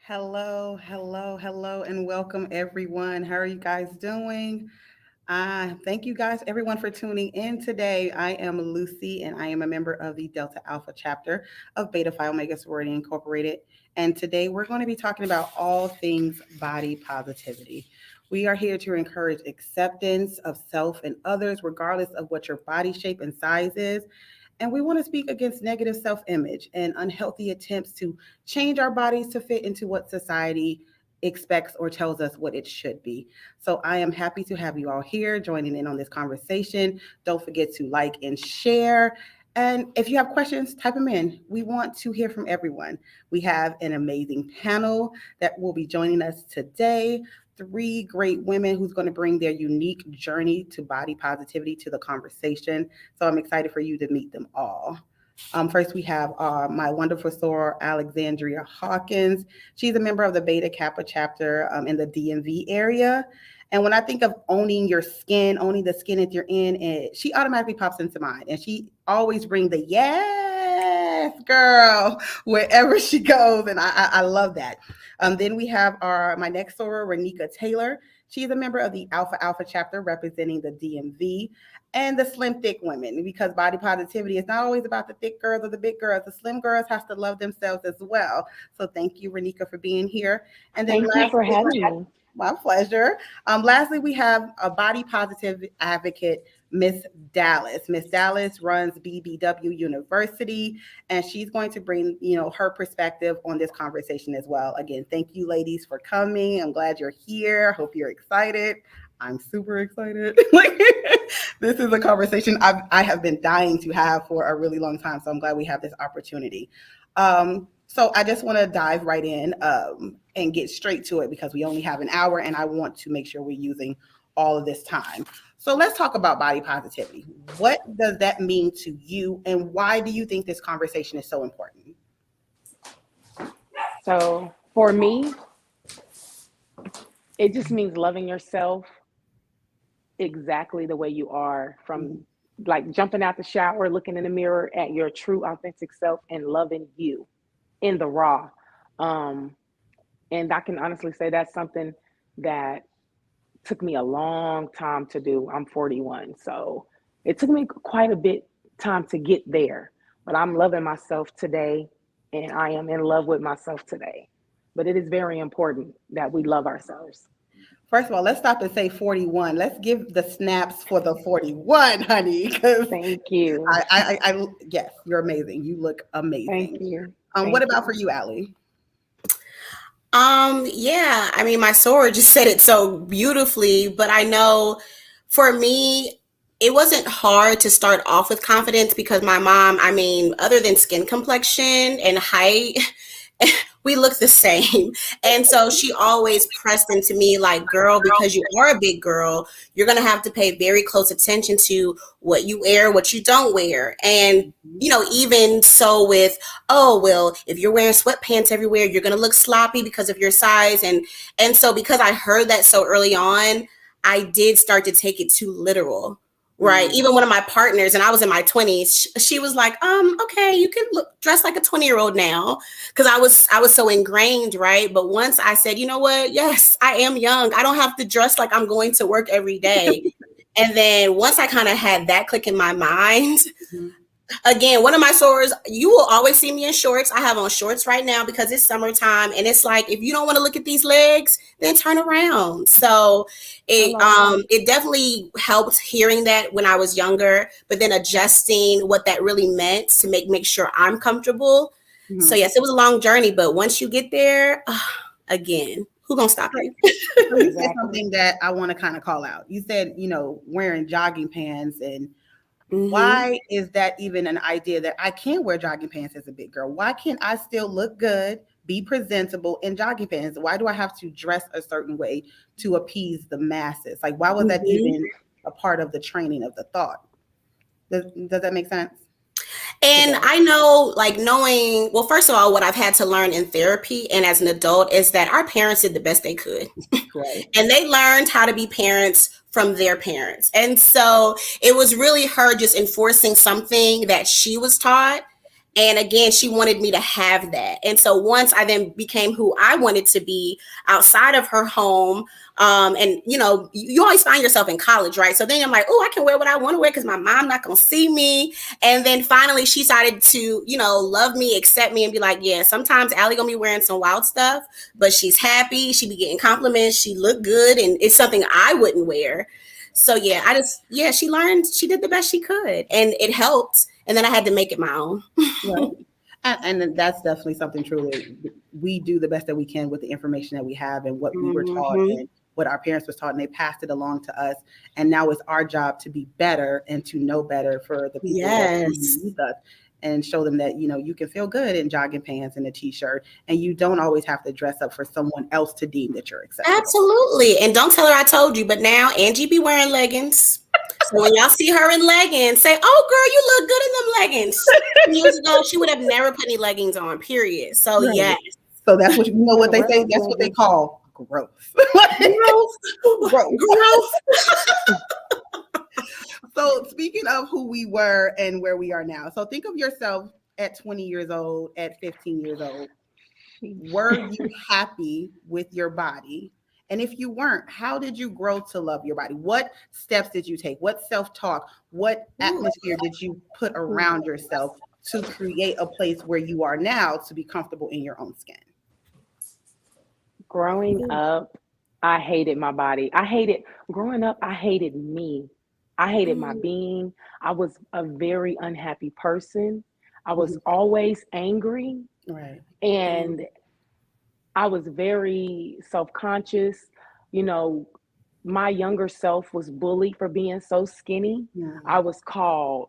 Hello, and welcome everyone. How are you guys doing? Thank you guys, everyone, for tuning in today. I am Lucy, and I am a member of the Delta Alpha chapter of Beta Phi Omega Sorority Incorporated. And today we're going to be talking about all things body positivity. We are here to encourage acceptance of self and others, regardless of what your body shape and size is. And we want to speak against negative self image and unhealthy attempts to change our bodies to fit into what society expects or tells us what it should be. So I am happy to have you all here joining in on this conversation. Don't forget to like and share. And if you have questions, type them in. We want to hear from everyone. We have an amazing panel that will be joining us today. Three great women who's going to bring their unique journey to body positivity to the conversation. So I'm excited for you to meet them all. First, we have my wonderful soror, Alexandria Hawkins. She's a member of the Beta Kappa chapter in the DMV area. And when I think of owning your skin, owning the skin that you're in, she automatically pops into mind. And she always brings the yes, girl, wherever she goes. And I love that. Then we have my next soror, Renika Taylor. She's a member of the Alpha Alpha chapter representing the DMV and the slim thick women, because body positivity is not always about the thick girls or the big girls. The slim girls have to love themselves as well. So thank you, Renika, for being here. And then Thank you for having me. my pleasure. Lastly, we have a body positive advocate, Miss Dallas. Miss Dallas runs Bbw University, and she's going to bring, her perspective on this conversation as well. Again, thank you, ladies, for coming. I'm glad you're here. Hope you're excited. I'm super excited. This is a conversation I have been dying to have for a really long time. So I'm glad we have this opportunity. So I just want to dive right in and get straight to it because we only have an hour and I want to make sure we're using all of this time. So let's talk about body positivity. What does that mean to you and why do you think this conversation is so important? So for me, it just means loving yourself exactly the way you are, from like jumping out the shower, looking in the mirror at your true authentic self and loving you in the raw. And I can honestly say that's something that took me a long time to do. I'm 41, so it took me quite a bit time to get there, but I'm loving myself today and I am in love with myself today. But it is very important that we love ourselves. First of all, let's stop and say 41. Let's give the snaps for the 41, honey. Because Thank you. Yes, you're amazing. You look amazing. Thank you. What about for you, Allie? Yeah, I mean, my soror just said it so beautifully, but I know for me, it wasn't hard to start off with confidence because my mom, I mean, other than skin complexion and height, we look the same. And so she always pressed into me like, girl, because you are a big girl, you're going to have to pay very close attention to what you wear, what you don't wear. And, even so with, oh, well, if you're wearing sweatpants everywhere, you're going to look sloppy because of your size. And so because I heard that so early on, I did start to take it too literal. Right. Even one of my partners, and I was in my 20s, she was like, okay, you can dress like a 20-year-old now. Because I was so ingrained. Right. But once I said, you know what? Yes, I am young. I don't have to dress like I'm going to work every day. And then once I kind of had that click in my mind, again, one of my sorors, you will always see me in shorts. I have on shorts right now because it's summertime. And it's like, if you don't want to look at these legs, then turn around. So it definitely helped hearing that when I was younger, but then adjusting what that really meant to make sure I'm comfortable. Mm-hmm. So yes, it was a long journey, but once you get there, again, who gonna stop you? So you said something that I want to kind of call out. You said, wearing jogging pants and why is that even an idea that I can wear jogging pants as a big girl? Why can't I still look good, be presentable in jogging pants? Why do I have to dress a certain way to appease the masses? Like, why was that even a part of the training of the thought? Does that make sense? And I know, knowing, well, first of all, what I've had to learn in therapy and as an adult is that our parents did the best they could. Right. And they learned how to be parents from their parents. And so it was really her just enforcing something that she was taught. And again, she wanted me to have that. And so once I then became who I wanted to be outside of her home, and you always find yourself in college, right? So then I'm like, oh, I can wear what I want to wear because my mom not gonna see me. And then finally she started to, love me, accept me, and be like, yeah, sometimes Allie gonna be wearing some wild stuff, but she's happy. She be getting compliments. She look good, and it's something I wouldn't wear. So yeah, she learned, she did the best she could, and it helped. And then I had to make it my own. Right. And that's definitely something truly. We do the best that we can with the information that we have and what we were taught and what our parents was taught, and they passed it along to us. And now it's our job to be better and to know better for the people that need us, and show them that, you can feel good in jogging pants and a t-shirt, and you don't always have to dress up for someone else to deem that you're acceptable. Absolutely. And don't tell her I told you, but now Angie be wearing leggings. So when y'all see her in leggings, say, oh, girl, you look good in them leggings. Years ago, she would have never put any leggings on, period. So, right. Yes. So that's what, what they say, that's what they call growth. Growth. So speaking of who we were and where we are now, so think of yourself at 20 years old, at 15 years old. Were you happy with your body? And if you weren't, how did you grow to love your body? What steps did you take? What self-talk? What atmosphere did you put around yourself to create a place where you are now to be comfortable in your own skin? Growing up, I hated my body. Growing up, I hated me. I hated my being. I was a very unhappy person. I was always angry. Right. And I was very self-conscious. My younger self was bullied for being so skinny. Yeah. I was called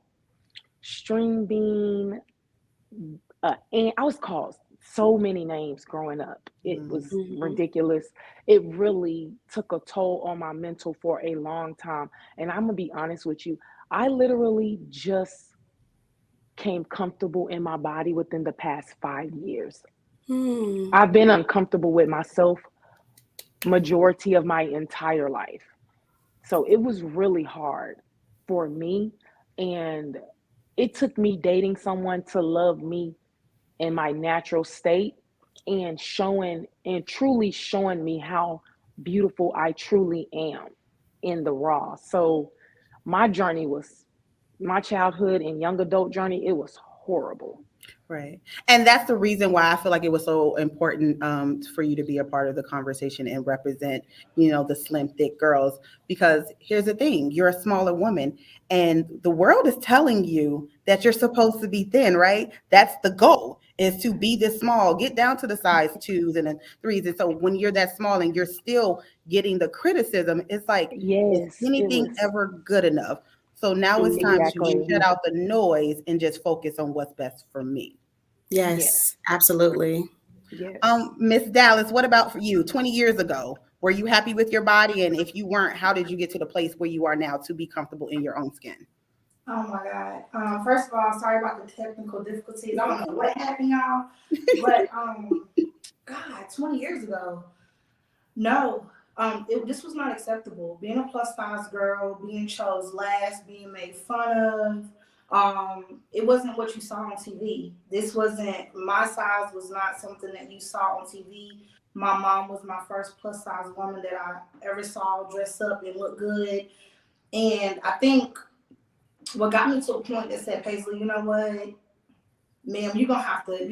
string bean, and I was called so many names growing up. It was ridiculous. It really took a toll on my mental for a long time. And I'm gonna be honest with you, I literally just came comfortable in my body within the past 5 years. I've been uncomfortable with myself majority of my entire life. So it was really hard for me. And it took me dating someone to love me in my natural state and truly showing me how beautiful I truly am in the raw. So my childhood and young adult journey, it was horrible. Right. And that's the reason why I feel like it was so important for you to be a part of the conversation and represent, the slim, thick girls, because here's the thing, you're a smaller woman and the world is telling you that you're supposed to be thin, right? That's the goal, is to be this small, get down to the size 2s and 3s. And so when you're that small and you're still getting the criticism, it's like, is anything ever good enough? So now it's time to shut out the noise and just focus on what's best for me. Yes, absolutely. Yes. Miss Dallas, what about for you? 20 years ago, were you happy with your body? And if you weren't, how did you get to the place where you are now to be comfortable in your own skin? Oh my God. First of all, sorry about the technical difficulties. I don't know what happened, y'all. But God, 20 years ago. No. This was not acceptable. Being a plus size girl, being chose last, being made fun of. It wasn't what you saw on TV. My size was not something that you saw on TV. My mom was my first plus size woman that I ever saw dress up and look good. And I think what got me to a point that said, Paisley, you know what, ma'am, you're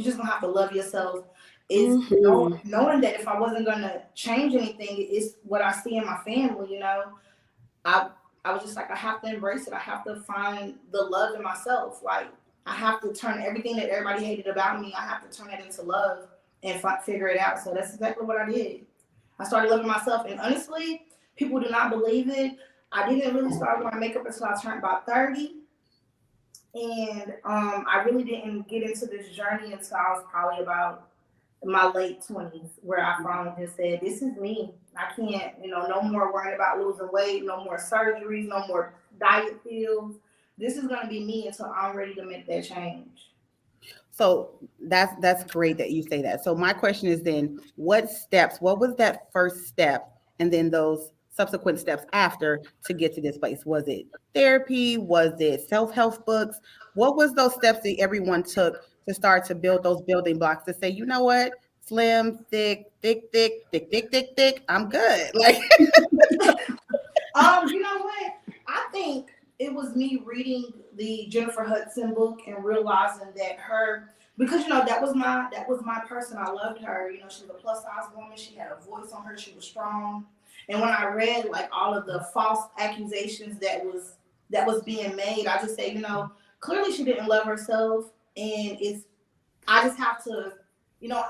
just gonna have to love yourself. Is knowing that if I wasn't gonna change anything, it's what I see in my family. I was just like, I have to embrace it. I have to find the love in myself. Like, I have to turn everything that everybody hated about me, I have to turn it into love and figure it out. So that's exactly what I did. I started loving myself, and honestly, people do not believe it. I didn't really start wearing makeup until I turned about 30. And I really didn't get into this journey until I was probably about my late 20s, where I finally just said, this is me. I can't, no more worrying about losing weight, no more surgeries, no more diet pills. This is going to be me until I'm ready to make that change. So that's great that you say that. So my question is then, what was that first step? And then those subsequent steps after to get to this place? Was it therapy? Was it self-help books? What was those steps that everyone took to start to build those building blocks to say, you know what, slim, thick, I'm good. Like, You know what? I think it was me reading the Jennifer Hudson book and realizing that her, because that was my person. I loved her. You know, she was a plus size woman. She had a voice on her. She was strong. And when I read like all of the false accusations that was being made, I just say, clearly she didn't love herself, and I just have to,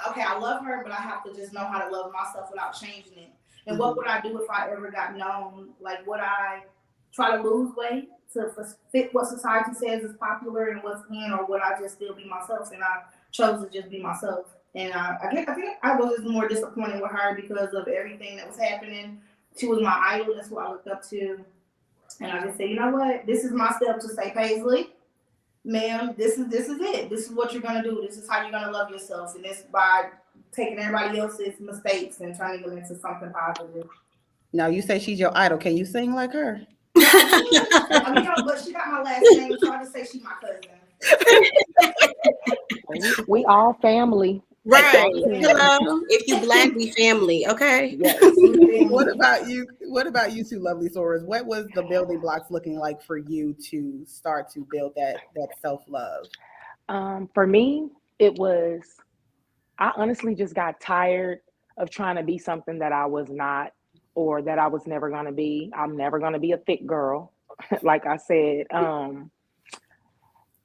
okay, I love her, but I have to just know how to love myself without changing it. And what would I do if I ever got known? Like, would I try to lose weight to fit what society says is popular and what's in, or would I just still be myself? And I chose to just be myself. And I think I was just more disappointed with her because of everything that was happening. She was my idol. That's who I looked up to. And I just said, you know what? This is my step to say, Paisley, ma'am, this is it. This is what you're gonna do. This is how you're gonna love yourself, and it's by taking everybody else's mistakes and turning them into something positive. now you say she's your idol. Can you sing like her? But she got my last name, so I just say she's my cousin. We all family. Right. All Hello. If you Black, we family. Okay. Yes. What about you? What about you two lovely sorors? What was the building blocks looking like for you to start to build that self-love? For me, I honestly just got tired of trying to be something that I was not, or that I was never going to be. I'm never going to be a thick girl. Like I said,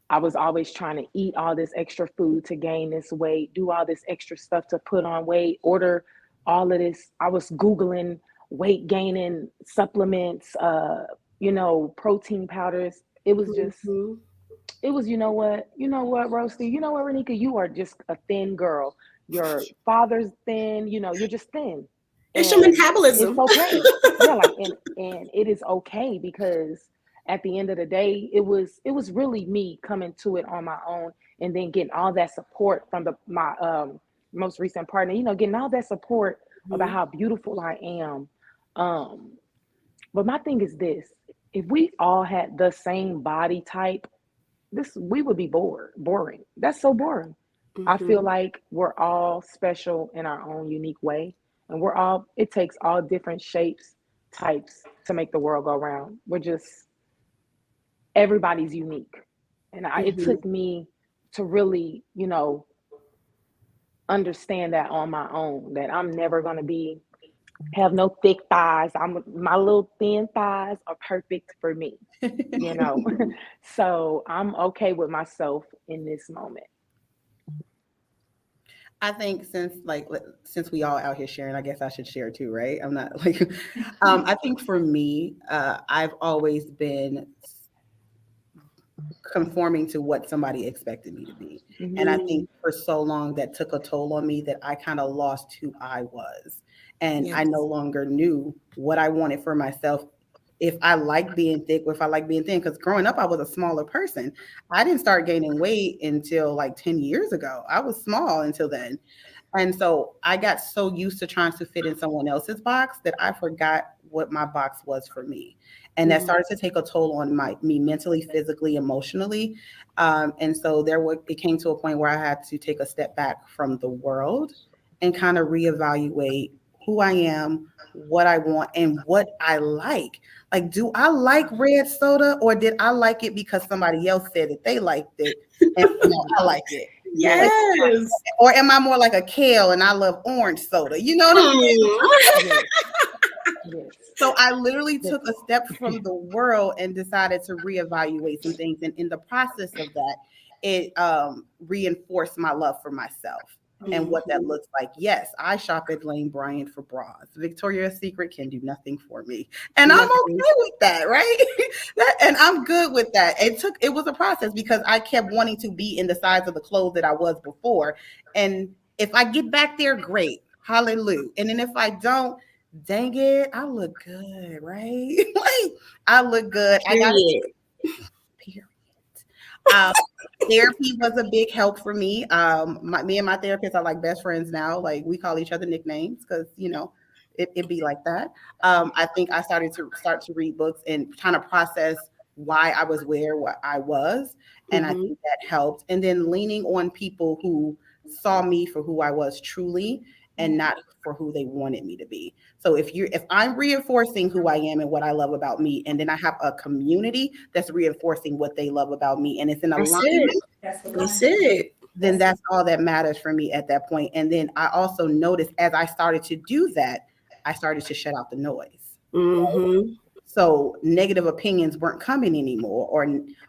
I was always trying to eat all this extra food to gain this weight, do all this extra stuff to put on weight, order all of this. I was Googling weight gaining supplements, protein powders. It was just, it was, you know what, Roasty, you know what, Renika, you are just a thin girl. Your father's thin, you're just thin. It's your metabolism. It's okay. Yeah, and it is okay, because at the end of the day, it was really me coming to it on my own, and then getting all that support from my most recent partner, getting all that support about how beautiful I am. But my thing is this: if we all had the same body type, we would be boring. That's so boring. I feel like we're all special in our own unique way, and it takes all different shapes, types to make the world go round. Everybody's unique. And it took me to really, understand that on my own, that I'm never going to have no thick thighs. My little thin thighs are perfect for me, So I'm okay with myself in this moment. I think since we all out here sharing, I guess I should share too, right? I'm not like, I think for me, I've always been conforming to what somebody expected me to be. And I think for so long that took a toll on me that I kind of lost who I was. And I no longer knew what I wanted for myself. If I like being thick or if I like being thin, because growing up, I was a smaller person. I didn't start gaining weight until like 10 years ago. I was small until then. And so I got so used to trying to fit in someone else's box that I forgot what my box was for me. And that started to take a toll on me mentally, physically, emotionally. And so it came to a point where I had to take a step back from the world and kind of reevaluate who I am, what I want, and what I like. Like, do I like red soda, or did I like it because somebody else said that they liked it and I like it? Yes. Or am I more like a kale and I love orange soda? You know what I'm saying? Yes. So I literally took a step from the world and decided to reevaluate some things. And in the process of that, it reinforced my love for myself and what that looks like. Yes, I shop at Lane Bryant for bras. Victoria's Secret can do nothing for me. And I'm okay with that, right? And I'm good with that. It was a process because I kept wanting to be in the size of the clothes that I was before. And if I get back there, great. Hallelujah. And then if I don't, dang it, I look good, right? Like, I look good. Period. Therapy was a big help for me. Me and my therapist are like best friends now. Like, we call each other nicknames because it be like that. I think I started to read books and kind of process why I was where I was, And I think that helped. And then leaning on people who saw me for who I was truly and not for who they wanted me to be. So if I'm reinforcing who I am and what I love about me, and then I have a community that's reinforcing what they love about me, and it's in That's alignment, it. That's the That's one. it. then that's all that matters for me at that point. And then I also noticed as I started to do that, I started to shut out the noise. Mm-hmm. So negative opinions weren't coming anymore,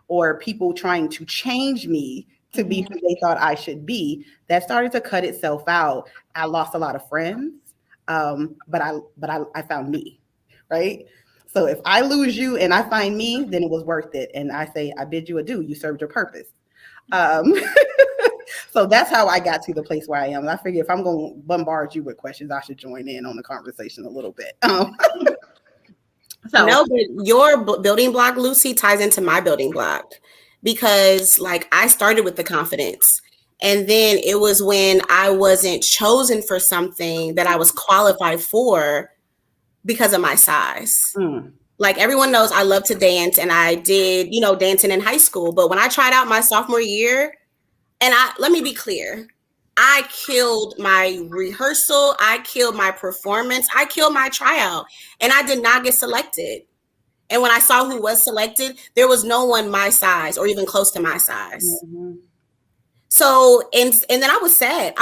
or people trying to change me to be who they thought I should be. That started to cut itself out. I lost a lot of friends, but I found me, right? So if I lose you and I find me, then it was worth it. And I say, I bid you adieu. You served your purpose. Um, so that's how I got to the place where I am. And I figure if I'm going to bombard you with questions, I should join in on the conversation a little bit. So No, but your building block, Lucy, ties into my building block because, like, I started with the confidence. And then it was when I wasn't chosen for something that I was qualified for because of my size. Like, everyone knows I love to dance, and I did, dancing in high school. But when I tried out my sophomore year, and let me be clear, I killed my rehearsal. I killed my performance. I killed my tryout, and I did not get selected. And when I saw who was selected, there was no one my size or even close to my size. So, and then I was sad.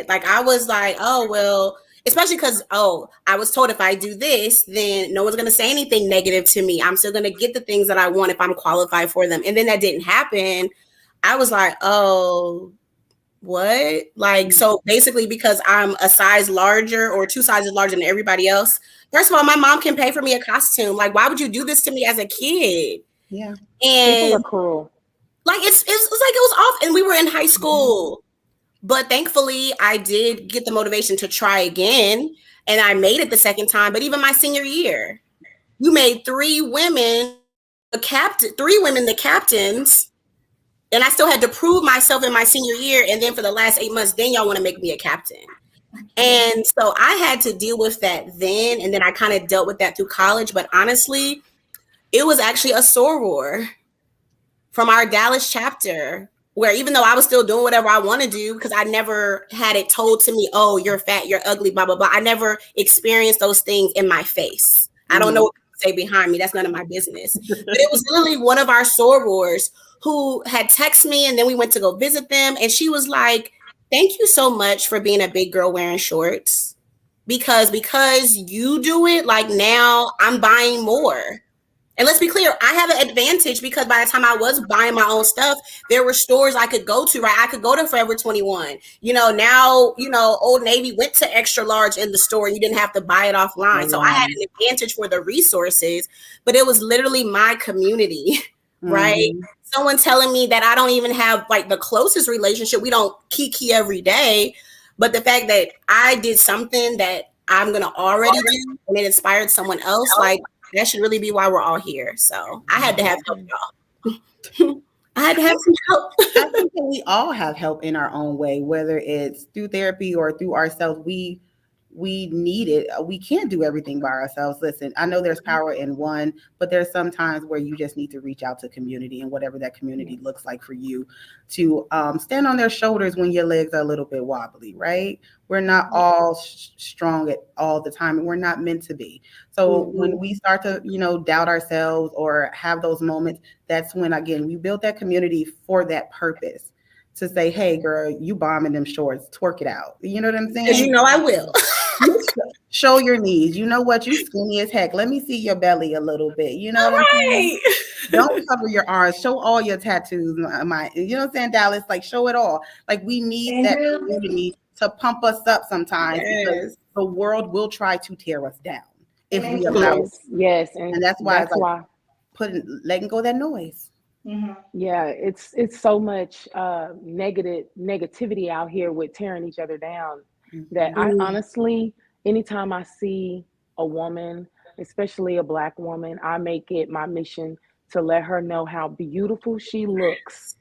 Like, I was like, oh, well, especially because, I was told if I do this, then no one's going to say anything negative to me. I'm still going to get the things that I want if I'm qualified for them. And then that didn't happen. I was like, oh, what? Like, so basically because I'm a size larger or 2 sizes larger than everybody else, first of all, my mom can pay for me a costume. Like, why would you do this to me as a kid? Yeah. People are And cruel. like, it's like it was off, and we were in high school. But thankfully, I did get the motivation to try again, and I made it the second time. But even my senior year, you made 3 women the captains. And I still had to prove myself in my senior year. And then for the last 8 months, then y'all want to make me a captain. And so I had to deal with that then. And then I kind of dealt with that through college. But honestly, it was actually a soror from our Dallas chapter, where even though I was still doing whatever I want to do, because I never had it told to me, oh, you're fat, you're ugly, blah, blah, blah. I never experienced those things in my face. I don't know what to say behind me. That's none of my business. But it was literally one of our sorors who had texted me, and then we went to go visit them. And she was like, thank you so much for being a big girl wearing shorts. Because you do it, like, now I'm buying more. And let's be clear, I have an advantage because by the time I was buying my own stuff, there were stores I could go to, right? I could go to Forever 21. Now, Old Navy went to extra large in the store and you didn't have to buy it offline. So I had an advantage for the resources, but it was literally my community, right? Someone telling me that I don't even have like the closest relationship. We don't kiki every day. But the fact that I did something that I'm going to already do and it inspired someone else, like, that should really be why we're all here. So I had to have help, y'all. I had to have some help. I think that we all have help in our own way, whether it's through therapy or through ourselves. We need it. We can't do everything by ourselves. Listen, I know there's power in one, but there's some times where you just need to reach out to community, and whatever that community looks like for you, to stand on their shoulders when your legs are a little bit wobbly, right? We're not all strong at all the time, and we're not meant to be. So when we start to, doubt ourselves or have those moments, that's when, again, we build that community for that purpose. To say, hey, girl, you bombing them shorts, twerk it out. You know what I'm saying? Because I will. Show your knees. You know what? You skinny as heck. Let me see your belly a little bit. You know what I'm saying? Don't cover your arms. Show all your tattoos. You know what I'm saying, Dallas? Like, show it all. Like, we need that community to pump us up sometimes, because the world will try to tear us down if we allow it. Yes. And that's why it's like letting go of that noise. Yeah, it's so much negativity out here with tearing each other down that I honestly, anytime I see a woman, especially a Black woman, I make it my mission to let her know how beautiful she looks.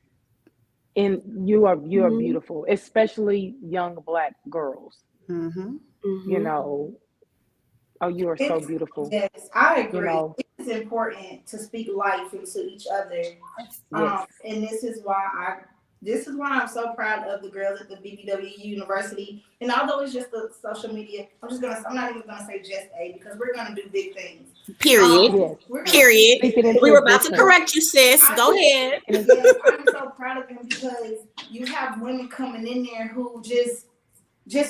And you are beautiful, especially young Black girls. Oh, you are so beautiful. Yes, I agree. it's important to speak life into each other. Yes. And this is why I'm so proud of the girls at the Bbw University. And although it's just the social media, I'm not even gonna say just A, because we're gonna do big things. Period. Yes. Period. Speak it into We were about to existence. correct you, sis. Go ahead. Yes, I'm so proud of them because you have women coming in there who just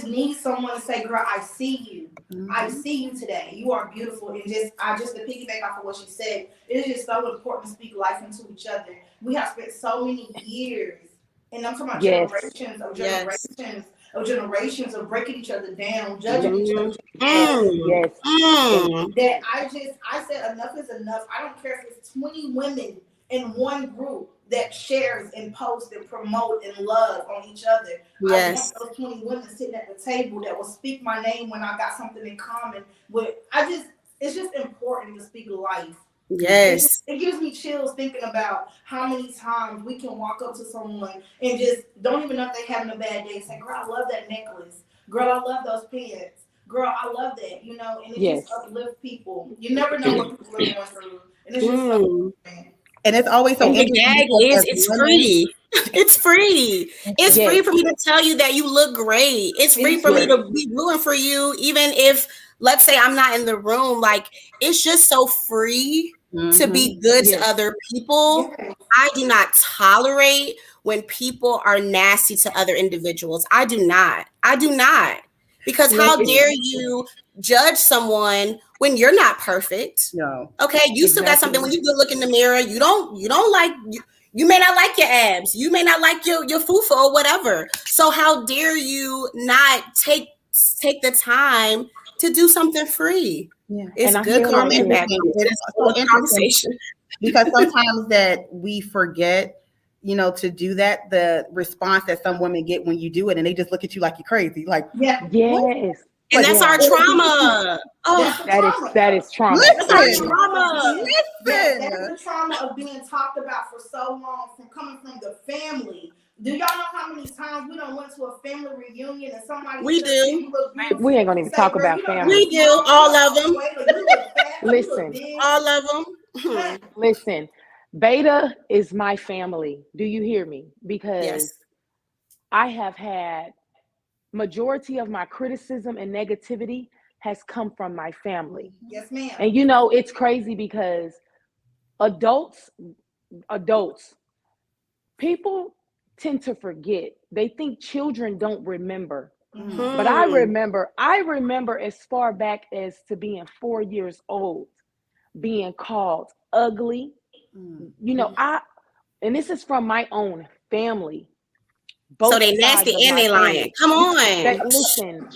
need someone to say, "Girl, I see you. I see you today. You are beautiful." And just to piggyback off of what she said, it is just so important to speak life into each other. We have spent so many years, and I'm talking about Yes. generations of breaking each other down, judging each other. Yes. That I said enough is enough. I don't care if it's 20 women in one group that shares and posts and promote and love on each other. Yes. I want those 20 women sitting at the table that will speak my name when I got something in common with. It's just important to speak life. Yes. It gives me chills thinking about how many times we can walk up to someone and just don't even know if they're having a bad day and say, "Girl, I love that necklace. Girl, I love those pants. Girl, I love that," and it just uplifts people. You never know what people are going through. And it's just so and it's always so interesting. Exactly. It's free. It's free. It's free for me to tell you that you look great. It's free for me to be rooting for you, even if, let's say, I'm not in the room. Like, it's just so free to be good to other people. I do not tolerate when people are nasty to other individuals. I do not. Because how dare you judge someone when you're not perfect? No. Okay, you still got something. When you look in the mirror, you don't like you may not like your abs, you may not like your fufu or whatever. So how dare you not take the time to do something free? Yeah. It's good karma and bad karma. It's so interesting because sometimes that we forget, to do that. The response that some women get when you do it, and they just look at you like you're crazy. Like, yes. And that's our trauma. That is trauma. That's our trauma. That's the trauma of being talked about for so long, from coming from the family. Do y'all know how many times we done went to a family reunion and somebody we do. We ain't gonna even talk about family. We do, all of them. Listen, all of them. Listen, Beta is my family. Do you hear me? Because I have had majority of my criticism and negativity has come from my family. Yes, ma'am. And it's crazy because adults, people tend to forget. They think children don't remember. But I remember as far back as to being 4 years old, being called ugly. And this is from my own family. So they nasty and they lying. Come on. Listen,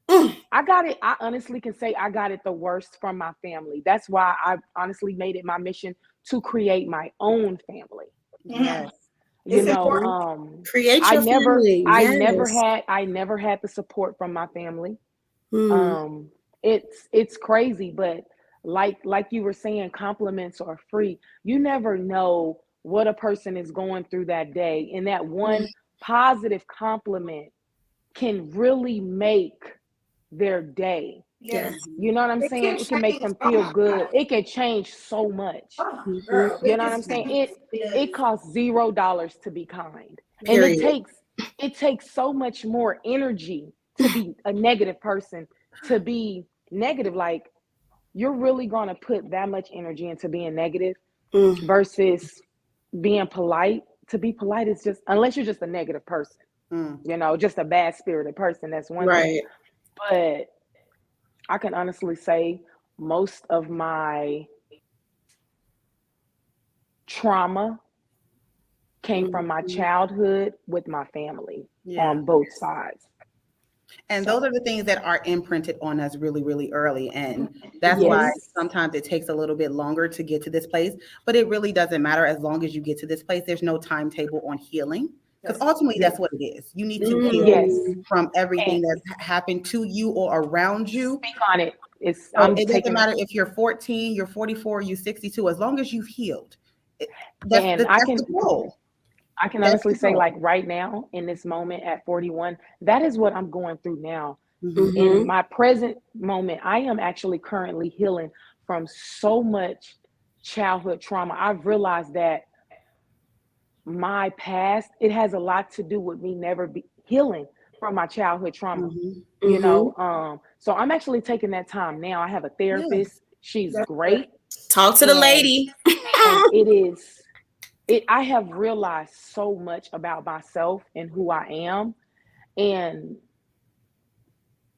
I got it. I honestly can say I got it the worst from my family. That's why I honestly made it my mission to create my own family. Yes. Create your family. I never had the support from my family. It's crazy, but like you were saying, compliments are free. You never know what a person is going through that day, and that one positive compliment can really make their day. Yes. You know what I'm saying? It can make them feel good. It can change so much. You know what I'm saying? It costs $0 to be kind. Period. And it takes so much more energy to be a negative person, to be negative. Like, you're really gonna put that much energy into being negative versus being polite. To be polite is just, unless you're just a negative person, just a bad spirited person, that's one thing. But I can honestly say most of my trauma came from my childhood with my family on both sides. And those are the things that are imprinted on us really, really early. And that's why sometimes it takes a little bit longer to get to this place. But it really doesn't matter as long as you get to this place. There's no timetable on healing. Because ultimately, that's what it is. You need to heal from everything that's happened to you or around you. Speak on it. It doesn't matter if you're 14, you're 44, you're 62. As long as you've healed, that's the goal. I can honestly say, like, right now, in this moment at 41, that is what I'm going through now. In my present moment, I am actually currently healing from so much childhood trauma. I've realized that my past, it has a lot to do with me never be healing from my childhood trauma. You know, so I'm actually taking that time now. I have a therapist. She's great. Talk to the lady. And I have realized so much about myself and who I am. And,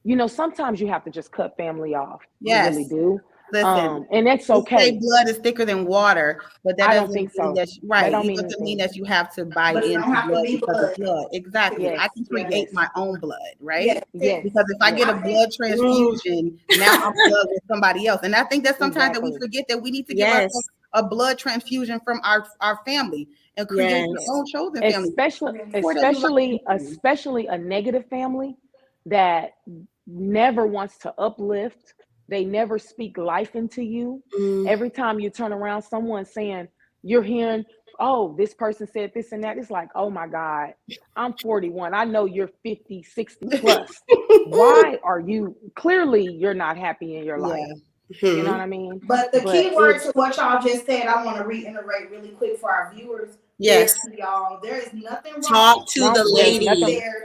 you know, sometimes you have to just cut family off. Yes. You really do. Listen, and that's they okay. say blood is thicker than water, but that I doesn't don't think mean so. that right. That don't It mean doesn't mean anything. that you have to buy But it into don't have to blood be because blood. of blood. Exactly. Yes, I can create yes. my own blood, right? Yes. Yes. Because if I get a blood transfusion, now I'm blood with somebody else. And I think that sometimes that we forget that we need to give ourselves a blood transfusion from our family and create your own chosen family. Especially a negative family that never wants to uplift. They never speak life into you. Every time you turn around, someone's saying, you're hearing, oh, this person said this and that. It's like, oh my God, I'm 41. I know you're 50, 60 plus. Why are you, clearly you're not happy in your life. You know what I mean? But the key word to what y'all just said, I want to reiterate really quick for our viewers. Yes. Therapy, y'all. There is nothing wrong. Talk to the lady.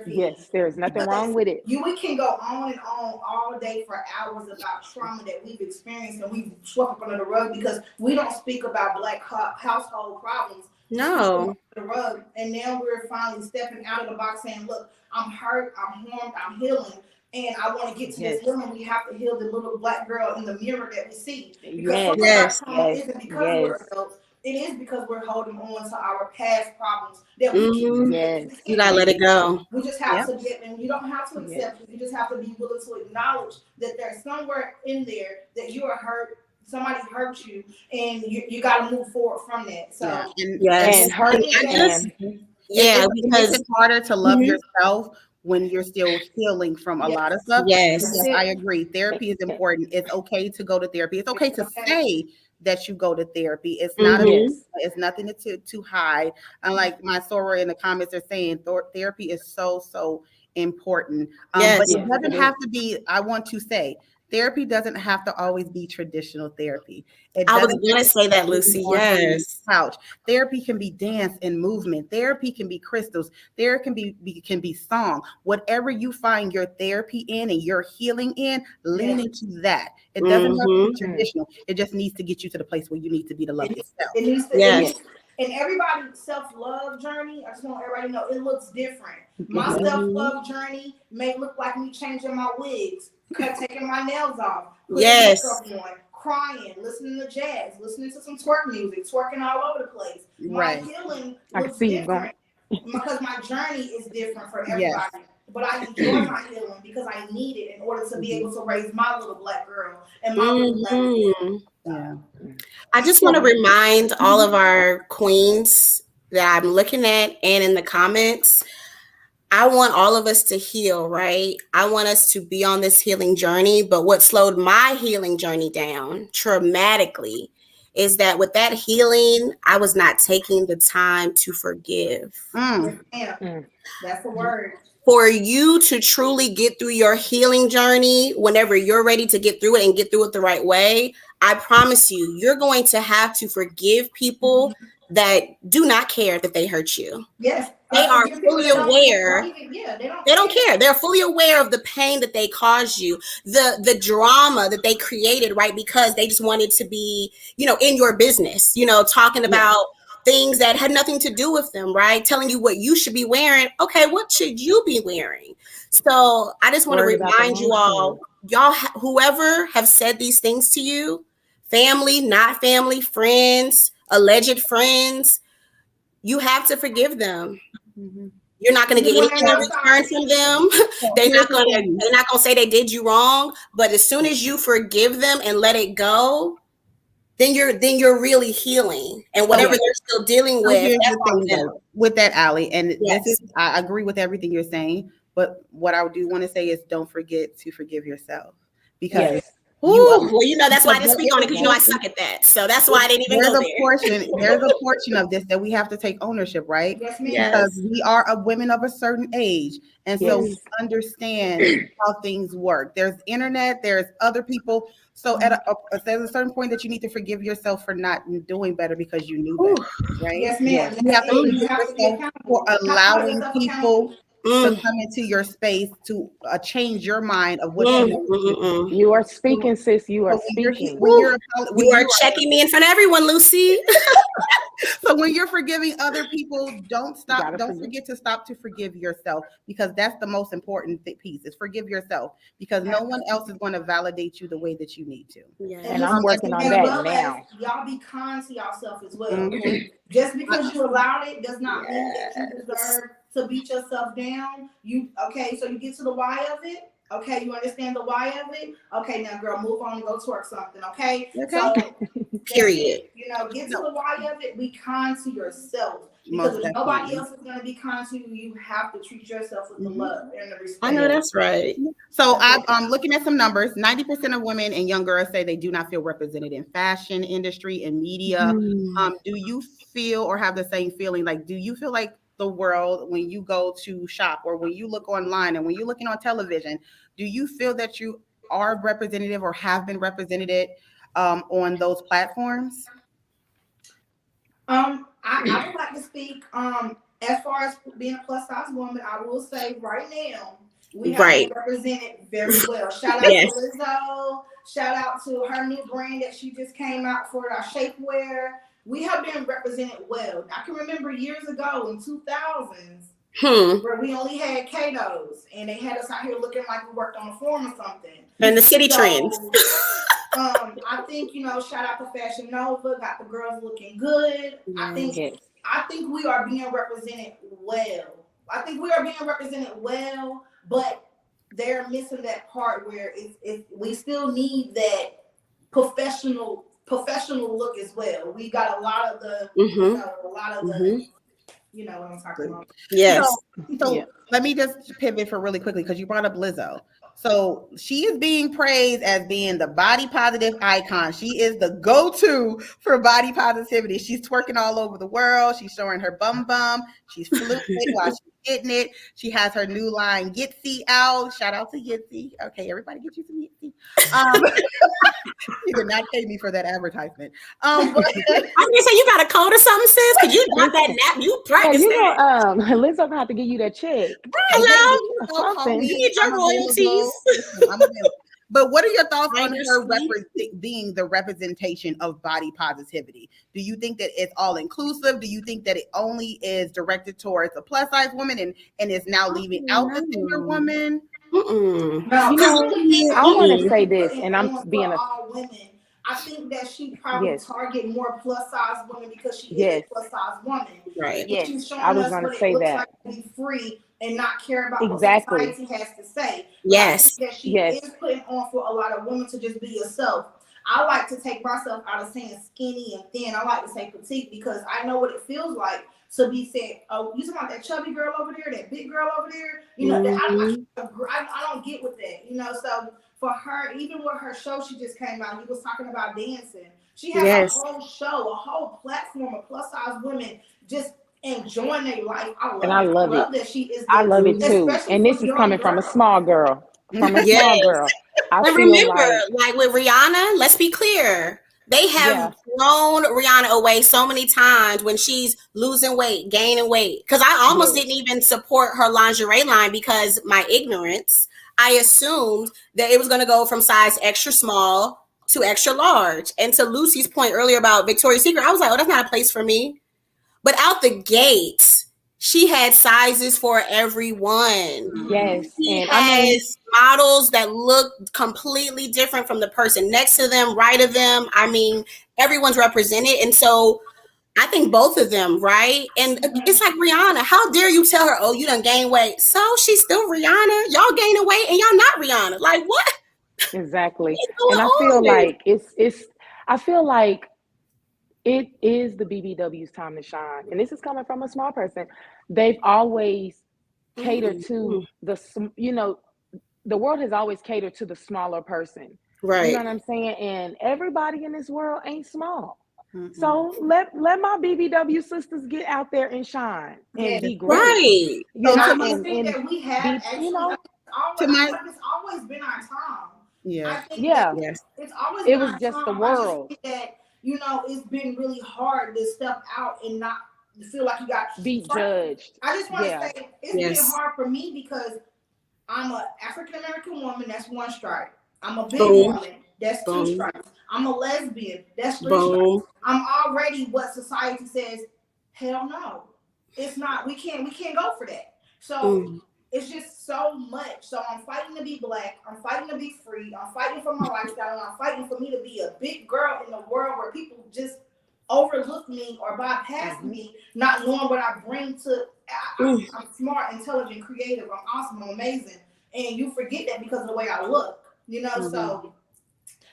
Yes, there's nothing wrong with it. We can go on and on all day for hours about trauma that we've experienced and we've swept under the rug because we don't speak about Black household problems. No. The rug, and now we're finally stepping out of the box saying, look, I'm hurt, I'm harmed, I'm healing. And I want to get to this healing. We have to heal the little Black girl in the mirror that we see. Because sometimes isn't because we're adults. It is because we're holding on to our past problems that we can't. You gotta let it go. We just have to get, and you don't have to accept it. You just have to be willing to acknowledge that there's somewhere in there that you are hurt. Somebody hurt you, and you got to move forward from that. So and hurt it makes it harder to love yourself when you're still healing from a lot of stuff. Yes, I agree. Therapy is important. It's okay to go to therapy. It's okay to say that you go to therapy. It's not it's nothing to hide. Unlike my soror in the comments are saying, therapy is so important. But it doesn't have to be. I want to say, therapy doesn't have to always be traditional therapy. I was going to say that, Lucy. Yes. Couch. Therapy can be dance and movement. Therapy can be crystals. There can be song. Whatever you find your therapy in and your healing in, lean into that. It doesn't have to be traditional. It just needs to get you to the place where you need to be to love yourself. It needs to, and everybody's self-love journey, I just want everybody to know it looks different. My self-love journey may look like me changing my wigs, taking my nails off, putting makeup on, crying, listening to jazz, listening to some twerk music, twerking all over the place. My healing looks different because my journey is different for everybody. But I enjoy my healing because I need it in order to be able to raise my little Black girl and my little Black girl. I just want to remind all of our queens that I'm looking at and in the comments, I want all of us to heal, right? I want us to be on this healing journey. But what slowed my healing journey down dramatically is that with that healing, I was not taking the time to forgive. That's the word. For you to truly get through your healing journey, whenever you're ready to get through it and get through it the right way, I promise you, you're going to have to forgive people that do not care that they hurt you. Yes. They are fully aware. They don't care. They're fully aware of the pain that they caused you, the drama that they created, right? Because they just wanted to be, in your business, talking about things that had nothing to do with them, right? Telling you what you should be wearing. Okay, what should you be wearing? So I just want to remind you all, y'all, whoever have said these things to you, family, not family, friends, alleged friends, you have to forgive them. You're not going to get anything in return from them. They're not going to say they did you wrong. But as soon as you forgive them and let it go, then you're really healing. And whatever they're still dealing with, with that, Allie, and this is, I agree with everything you're saying. But what I do want to say is, don't forget to forgive yourself, because Ooh, well, you know, that's why I because didn't speak on it, because you know I suck at that. So that's why I didn't even go there's a portion of this that we have to take ownership, right? Yes, ma'am. Because Yes. we are women of a certain age. And so we Yes. understand how things work. There's internet, there's other people. So there's a certain point that you need to forgive yourself for not doing better because you knew better, right? Yes, ma'am. Yes. You have to And forgive you have to be yourself for accountable. You have to hold allowing yourself people accountable. to come into your space to change your mind of what you Mm, know. mm, mm. You are speaking, sis. You are So when you're speaking. when you're when You are you are checking me in front of everyone, Lucy. so when you're forgiving other people, don't forgive. forget to stop to forgive yourself, because that's the most important piece is forgive yourself, because no one else is going to validate you the way that you need to. Yes. And I'm working on As that well now. as y'all be kind to yourself as well. Mhm. Just because you allowed it does not mean that you deserve to beat yourself down. So you get to the why of it. Okay, you understand the why of it. Okay, now girl, move on and go twerk something. Okay, so Period. get to the why of it. Be kind to yourself, because Most if nobody definitely. else is going to be kind to you, you have to treat yourself with the love and the respect. I know that's right. So I'm looking at some numbers. 90% of women and young girls say they do not feel represented in fashion industry and media. Do you feel or have the same feeling? Like, do you feel like the world, when you go to shop or when you look online and when you're looking on television, do you feel that you are representative or have been represented on those platforms? I would like to speak as far as being a plus size woman. I will say right now we have been represented very well. Shout out to Lizzo. Shout out to her new brand that she just came out for, our shapewear. We have been represented well. I can remember years ago in 2000s where we only had Kato's and they had us out here looking like we worked on a farm or something. And the city trends. I think, shout out to Fashion Nova, got the girls looking good. I think we are being represented well. But they're missing that part where we still need that professional look as well. We got a lot of the, you know what I'm talking about. Yes. So let me just pivot for really quickly, because you brought up Lizzo. So she is being praised as being the body positive icon. She is the go-to for body positivity. She's twerking all over the world. She's showing her bum. She's fluid while she's getting it. She has her new line, Yitsy, out. Shout out to Yitsy. Okay, everybody get you some Yitsy. You did not pay me for that advertisement. But I'm gonna say, you got a code or something, sis? Could you drop that nap? You practice that. Lizzo gonna have to give you that check. Hello. You need your royalties. I'm available. But what are your thoughts on her being the representation of body positivity? Do you think that it's all inclusive? Do you think that it only is directed towards a plus size woman and is now leaving out the thinner woman? No, I want to say this, and I'm being all women. I think that she probably target more plus size women because she is a plus size woman. Right. Yes. She's showing us what it looks like to be free and not care about what society has to say. Yes. That she is putting on for a lot of women to just be yourself. I like to take myself out of saying skinny and thin. I like to say petite because I know what it feels like to be said, oh, you talking about that chubby girl over there, that big girl over there? I don't get with that, so for her, even with her show she just came out, he was talking about dancing. She has a whole show, a whole platform of plus size women just enjoying their life. I love that she is. I love it too. And this is coming from a small girl. Small girl. And remember, like with Rihanna, let's be clear. They have thrown Rihanna away so many times when she's losing weight, gaining weight. Because I almost didn't even support her lingerie line because my ignorance. I assumed that it was going to go from size extra small to extra large. And to Lucy's point earlier about Victoria's Secret, I was like, oh, that's not a place for me. But out the gate, she had sizes for everyone. Yes. She has models that look completely different from the person next to them, right of them. I mean, everyone's represented. And so I think both of them, right? And it's like Rihanna. How dare you tell her, oh, you done gained weight. So she's still Rihanna. Y'all gaining weight and y'all not Rihanna. Like what? Exactly. And I feel like I feel like it is the BBW's time to shine. And this is coming from a small person. They've always catered to the world has always catered to the smaller person. Right. You know what I'm saying? And everybody in this world ain't small. Mm-mm. So let my BBW sisters get out there and shine and be great. Right. You So know, to I and think that we have be, actually, you know, To I my feel like it's always been our time. yeah. I think yeah, that Yes. it's always it been was our just the time. I just world. think that, it's been really hard to step out and not feel like you got. Be judged. I just want to Yeah. say it's been Yes. hard for me because I'm an African American woman. That's one stripe. I'm a big Boom. woman. That's two Boom. stripes. I'm a lesbian. That's three stripes. Boom. I'm already what society says. Hell no, it's not. We can't go for that. So Mm. it's just so much. So I'm fighting to be black. I'm fighting to be free. I'm fighting for my lifestyle. And I'm fighting for me to be a big girl in the world where people just overlook me or bypass me, not knowing what I bring to. I'm smart, intelligent, creative. I'm awesome. I'm amazing. And you forget that because of the way I look. So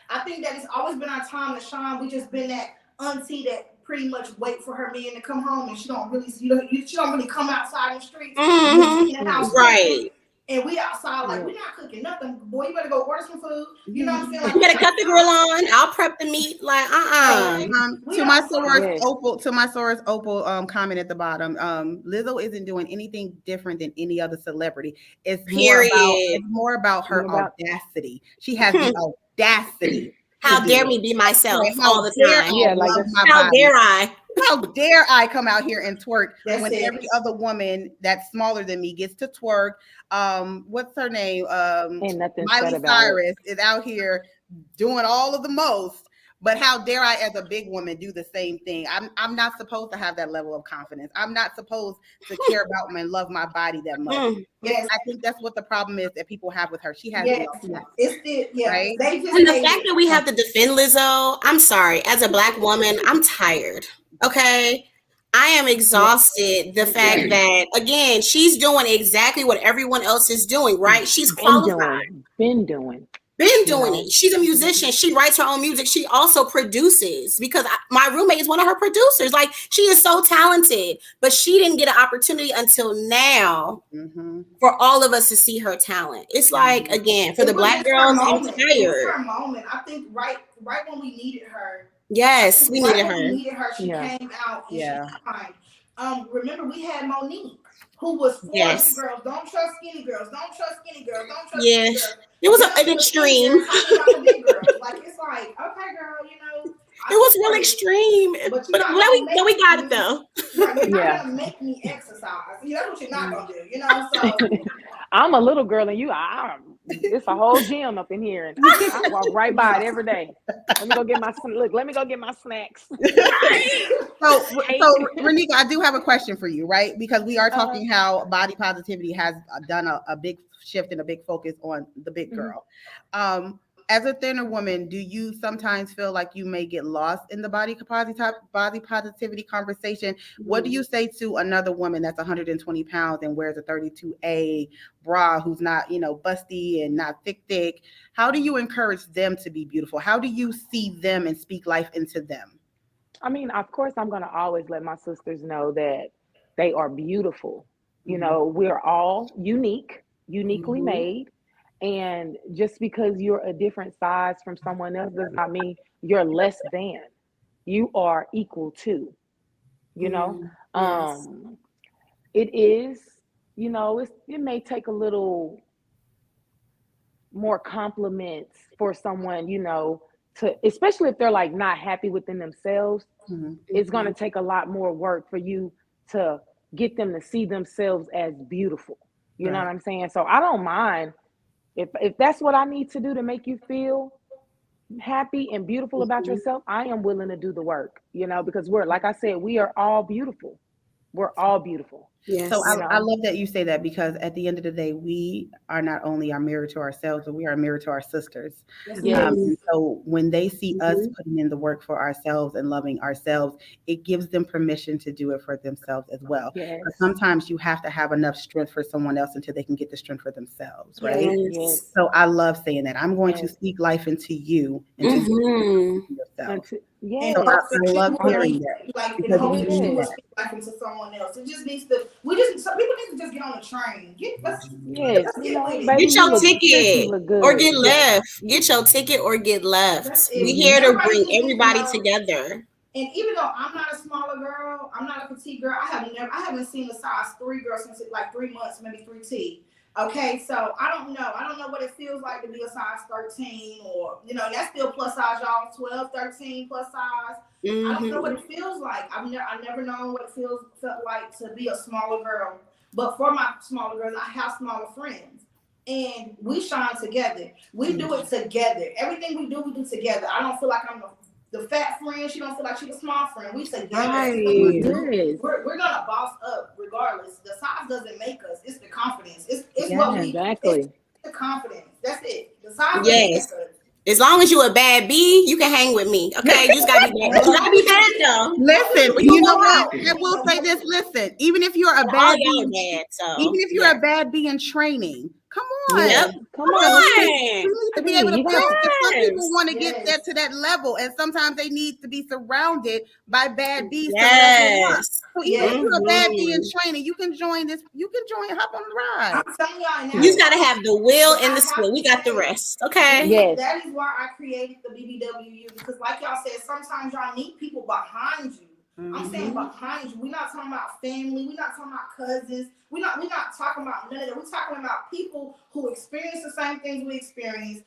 I think that it's always been our time to shine. We just been that auntie that pretty much wait for her man to come home, and she don't really come outside in the streets. Mhm. In the house Right. and we outside like Yeah. we're not cooking nothing. Boy, you better go order some food. You know what I'm saying? Like, You better cut the grill on. I'll prep the meat. Like, we To my outside. Soros Opal comment at the bottom, Lizzo isn't doing anything different than any other celebrity. It's Period. more about her audacity. She has the audacity. How dare me be myself Right, all the time? Yeah, like love this. my How body. dare I? How dare I come out here and twerk That's when it. every other woman that's smaller than me gets to twerk? What's her name? Ain't nothing Miley said about it. Cyrus is out here doing all of the most. But how dare I, as a big woman, do the same thing? I'm not supposed to have that level of confidence. I'm not supposed to care about and love my body that much. Yes. I think that's what the problem is that people have with her. She has Yes. the audacity, It's the right? They just And the hate fact it. that we have to defend Lizzo, I'm sorry. As a Black woman, I'm tired. Okay. I am exhausted. The fact that, again, she's doing exactly what everyone else is doing, right? She's qualified. Been doing. Been doing it. She's a musician. She writes her own music. She also produces because my roommate is one of her producers. Like, she is so talented, but she didn't get an opportunity until now for all of us to see her talent. It's like, again, for the Black girls, I'm tired. It was her moment. I think right when we needed her. Yes, we needed her. We needed her. She came out and she shined. Remember, we had Monique, who was for the girls. Don't trust skinny girls. Don't trust skinny girls. Don't trust skinny girls. It was an extreme. About the big girls. Like, it's like, okay, girl, it was real extreme. But we got it though. You're not gonna make me exercise. That's what you're not gonna do. So I'm a little girl and it's a whole gym up in here, and I walk right by it every day. Let me go get my snacks. So Renika, I do have a question for you, right? Because we are talking how body positivity has done a big shift and a big focus on the big girl. As a thinner woman, do you sometimes feel like you may get lost in the body positivity conversation? What do you say to another woman that's 120 pounds and wears a 32A bra, who's not, busty and not thick? How do you encourage them to be beautiful? How do you see them and speak life into them? I mean, of course, I'm going to always let my sisters know that they are beautiful. We're all uniquely made. And just because you're a different size from someone else does not mean you're less than. You are equal to, It is, it may take a little more compliments for someone, to, especially if they're like not happy within themselves. It's going to take a lot more work for you to get them to see themselves as beautiful. You know what I'm saying? So I don't mind. If that's what I need to do to make you feel happy and beautiful about yourself, I am willing to do the work, because like I said, we are all beautiful. We're all beautiful. Yes. So I love that you say that, because at the end of the day, we are not only a mirror to ourselves, but we are a mirror to our sisters. So when they see us putting in the work for ourselves and loving ourselves, it gives them permission to do it for themselves as well. But sometimes you have to have enough strength for someone else until they can get the strength for themselves, right? So I love saying that. I'm going to speak life into you and to yourself. Yes. So hopes I that you love will hearing be that like in because hopes we that you need will Yes. that. speak life into someone else. It just needs to some people need to just get on the train. Yes. Let's You get know, with it. baby, Get you your look filthy, ticket look or good. get left. Get your ticket or get That's left. We it. here to Everybody bring just needs to everybody know. together. And even though I'm not a smaller girl, I'm not a petite girl. I haven't seen a size 3 girl since like 3 months, maybe 3T. Okay, so I don't know. I don't know what it feels like to be a size 13 or that's still plus size, y'all. 12, 13 plus size. I don't know what it feels like. I've never known what it felt like to be a smaller girl. But for my smaller girls, I have smaller friends. And we shine together. We do it together. Everything we do together. I don't feel like I'm the fat friend. She don't feel like she's a small friend. We together. Right. Yes. We're gonna boss up regardless. The size doesn't make us. It's the confidence. It's Yes. what we. Exactly. It's the confidence. That's it. The size doesn't Yes. make us. As long as you a bad B, you can hang with me. Okay, you just gotta be bad. But you gotta be bad though. Listen, We you gonna know go what? out. I will say this. Listen, even if you're a But all bad y'all are B, bad. So even if you're yeah. a bad B in training, come on. Yes. Yep. Come Come on. on. on. We need to be Hey, able to you push gotta. because some people Yes. want to get Yes. that to that level, and sometimes they need to be surrounded by bad Bs to level up. Yes. So even if Yes. you're a bad B in Mhm. training, you can join this. You can join, hop on the ride. I'm telling y'all now. You just gotta have the will But and I the have skill. We to got the say, rest. Okay. Yes. that is why I created the BBWU because, like y'all said, sometimes y'all need people behind you. I'm saying behind you. We're not talking about family. We're not talking about cousins. We're not talking about none of that. We're talking about people who experience the same things we experience.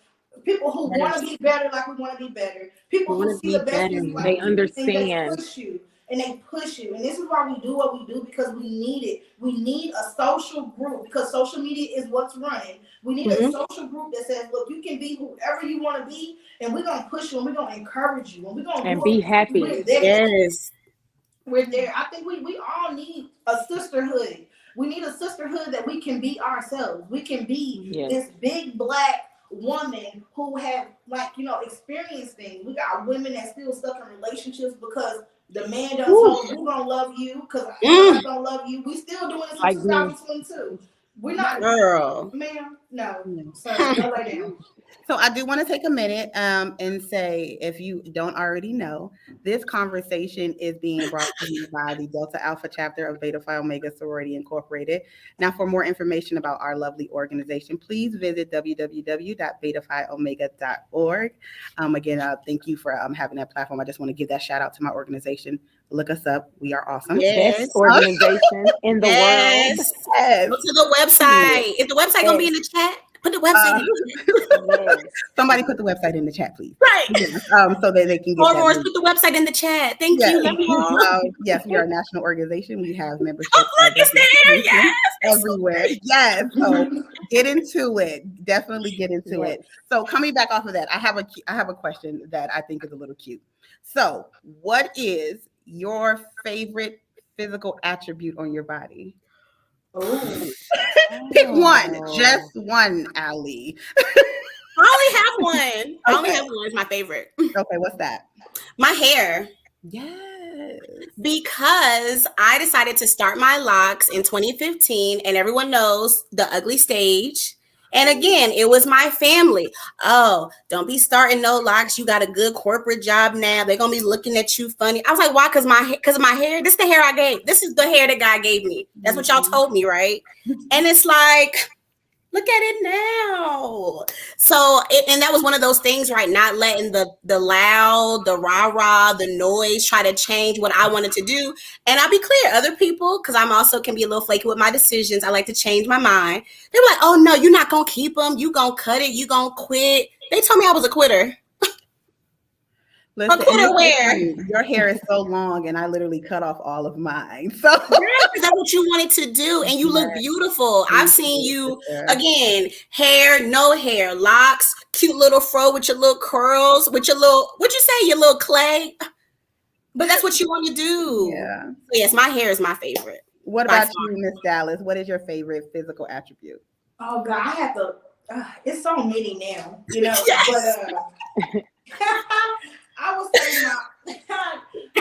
People who want to be better like we want to be better. People We who wanna see the be best in you better. like They we do, and they understand. push you. And they push you. And this is why we do what we do because we need it. We need a social group because social media is what's running. We need a social group that says, look, you can be whoever you want to be, and we're going to push you and we're going to encourage you. And we're going to And do be it. happy. We're there. Yes. We're there. I think we all need a sisterhood. We need a sisterhood that we can be ourselves. We can be this big black woman who have experienced things. We got women that still stuck in relationships because the man done told who gonna love you because everybody don't love you. We still doing this in Like me. 2022. We're not, Girl. ma'am. No, No. sir. Go lay down. So I do want to take a minute and say, if you don't already know, this conversation is being brought to you by the Delta Alpha chapter of Beta Phi Omega Sorority Incorporated. Now, for more information about our lovely organization, please visit www.betaphiomega.org. Again, thank you for having that platform. I just want to give that shout out to my organization. Look us up. We are awesome. Yes. Best organization in the world. Yes. Yes. Go to the website. Is the website gonna be in the chat? Put the website in the chat. Yes. Somebody put the website in the chat, please. Right. Yes, so that they can get Aurora, that. put the website in the chat. Thank Yes. you. Love you all. Yes, we are a national organization. We have membership Oh, look, it's there. Yes. everywhere. Yes. So get into it. Definitely get into it. So coming back off of that, I have a question that I think is a little cute. So, what is your favorite physical attribute on your body? Oh, Pick one, just one, Ali. I only have one. I only have one. It's my favorite. Okay, what's that? My hair. Yes. Because I decided to start my locks in 2015, and everyone knows the ugly stage. And again, it was my family. Oh, don't be starting no locks. You got a good corporate job now. They're gonna be looking at you funny. I was like, why? Because my hair. This is the hair I gave. This is the hair that God gave me. That's what y'all told me, right? And it's like, look at it now. So, and that was one of those things, right? Not letting the loud, the rah-rah, the noise try to change what I wanted to do. And I'll be clear, other people, because I'm also can be a little flaky with my decisions. I like to change my mind. They were like, oh no, you're not going to keep them. You going to cut it. You going to quit. They told me I was a quitter. Listen, quitter where? your hair is so long, and I literally cut off all of mine. So Is that what you wanted to do? And you look beautiful. I've seen you again, hair, no hair, locks, cute little fro with your little curls, with your little, what'd you say, your little clay? But that's what you want to do. Yeah. So yes, my hair is my favorite. What about you, Miss Dallas? What is your favorite physical attribute? oh God, I have to. It's so many now, Yes. But I would say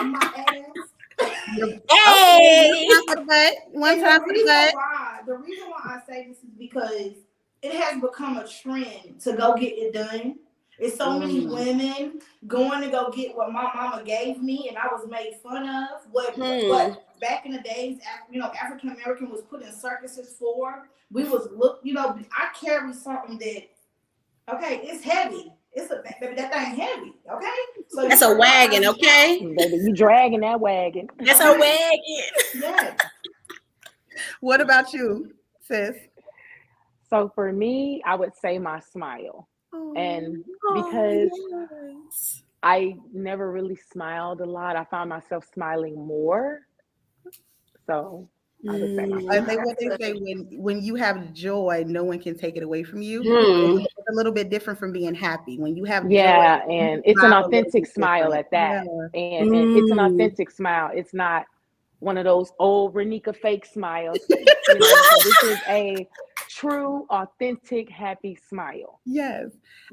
my ass. Hey, one time for the butt. The reason why I say this is because it has become a trend to go get it done. It's so many women going to go get what my mama gave me, and I was made fun of. What back in the days, African American was put in circuses for. We was I carry something that, okay, it's heavy. Baby, that thing heavy, okay? So that's a wagon, okay? Baby, you dragging that wagon. That's a wagon. Yes. What about you, sis? So for me, I would say my smile. And because yes. I never really smiled a lot, I found myself smiling more. So I would say my I smile. think what they say, when you have joy, no one can take it away from you. It's a little bit different from being happy. When you have joy, and it's an authentic smile at that. Yeah. And it's an authentic smile. It's not one of those old Renika fake smiles. So this is a true, authentic, happy smile. Yes.